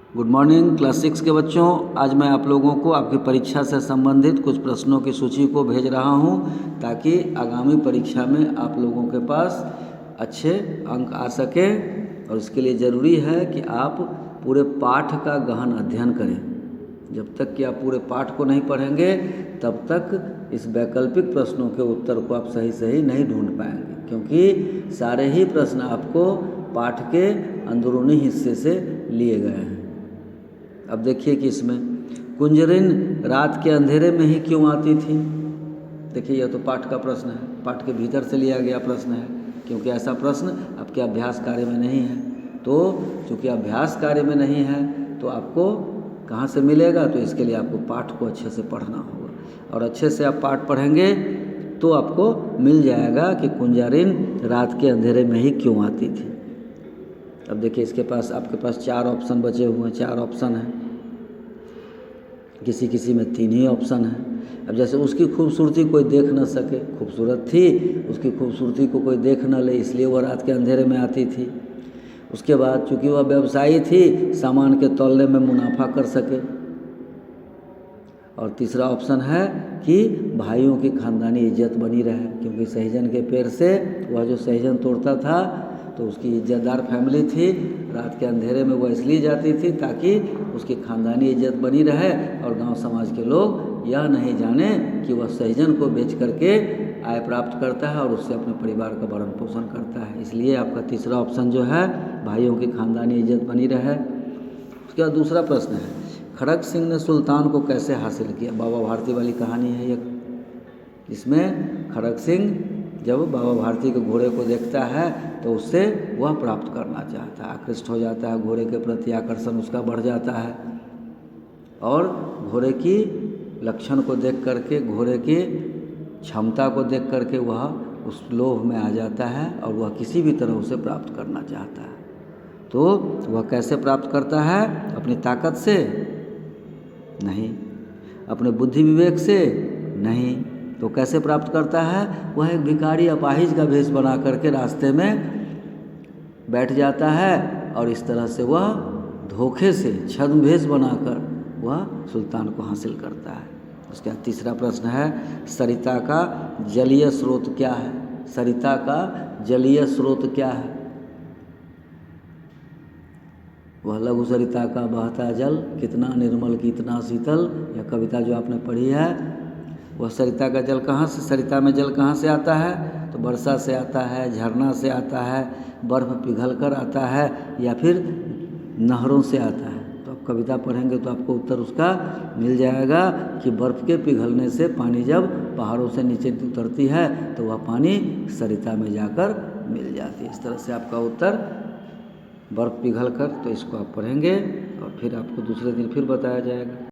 Good morning class 6 के बच्चों। आज मैं आप लोगों को आपकी परीक्षा से संबंधित कुछ प्रश्नों की सूची को भेज रहा हूं ताकि आगामी परीक्षा में आप लोगों के पास अच्छे अंक आ सके। और इसके लिए ज़रूरी है कि आप पूरे पाठ का गहन अध्ययन करें। जब तक कि आप पूरे पाठ को नहीं पढ़ेंगे तब तक इस वैकल्पिक प्रश्नों के उत्तर को आप सही नहीं ढूंढ पाएंगे, क्योंकि सारे ही प्रश्न आपको पाठ के अंदरूनी हिस्से से लिए गए हैं। अब देखिए कि इसमें कुंजरिन रात के अंधेरे में ही क्यों आती थी। देखिए यह तो पाठ का प्रश्न है, पाठ के भीतर से लिया गया प्रश्न है, क्योंकि ऐसा प्रश्न आपके अभ्यास कार्य में नहीं है। तो चूँकि अभ्यास कार्य में नहीं है तो आपको कहाँ से मिलेगा, तो इसके लिए आपको पाठ को अच्छे से पढ़ना होगा। और अच्छे से आप पाठ पढ़ेंगे तो आपको मिल जाएगा कि कुंजरिन रात के अंधेरे में ही क्यों आती थी। अब देखिए इसके पास आपके पास 4 ऑप्शन बचे हुए हैं, 4 ऑप्शन हैं, किसी में 3 ही ऑप्शन है। अब जैसे उसकी खूबसूरती कोई देख न सके, खूबसूरत थी, उसकी खूबसूरती को कोई देख न ले, इसलिए वह रात के अंधेरे में आती थी। उसके बाद चूँकि वह व्यवसायी थी, सामान के तौलने में मुनाफा कर सके। और तीसरा ऑप्शन है कि भाइयों की खानदानी इज्जत बनी रहे, क्योंकि सहजन के पेड़ से वह जो सहजन तोड़ता था तो उसकी इज्जतदार फैमिली थी। रात के अंधेरे में वह इसलिए जाती थी ताकि उसकी खानदानी इज्जत बनी रहे और गांव समाज के लोग यह नहीं जाने कि वह सहजन को बेच करके आय प्राप्त करता है और उससे अपने परिवार का भरण पोषण करता है। इसलिए आपका तीसरा ऑप्शन जो है, भाइयों की खानदानी इज्जत बनी रहे। उसके बाद दूसरा प्रश्न है, खड़ग सिंह ने सुल्तान को कैसे हासिल किया। बाबा भारती वाली कहानी है ये। इसमें खड़ग सिंह जब बाबा भारती के घोड़े को देखता है तो उससे वह प्राप्त करना चाहता है, आकृष्ट हो जाता है, घोड़े के प्रति आकर्षण उसका बढ़ जाता है और घोड़े की लक्षण को देख करके, घोड़े की क्षमता को देख करके वह उस लोभ में आ जाता है और वह किसी भी तरह उसे प्राप्त करना चाहता है। तो वह कैसे प्राप्त करता है? अपनी ताकत से नहीं, अपने बुद्धि विवेक से नहीं, तो कैसे प्राप्त करता है? वह एक भिखारी अपाहिज का भेष बना करके रास्ते में बैठ जाता है और इस तरह से वह धोखे से छद्म भेष बनाकर वह सुल्तान को हासिल करता है। उसके बाद तीसरा प्रश्न है, सरिता का जलीय स्रोत क्या है। सरिता का जलीय स्रोत क्या है? वह लघु सरिता का बहता जल कितना निर्मल कितना शीतल, यह कविता जो आपने पढ़ी है। वह सरिता का जल कहाँ से, सरिता में जल कहाँ से आता है? तो वर्षा से आता है, झरना से आता है, बर्फ़ पिघल कर आता है या फिर नहरों से आता है। तो आप कविता पढ़ेंगे तो आपको उत्तर उसका मिल जाएगा कि बर्फ़ के पिघलने से पानी जब पहाड़ों से नीचे उतरती है तो वह पानी सरिता में जाकर मिल जाती है। इस तरह से आपका उत्तर बर्फ़ पिघल कर, तो इसको आप पढ़ेंगे और फिर आपको दूसरे दिन फिर बताया जाएगा।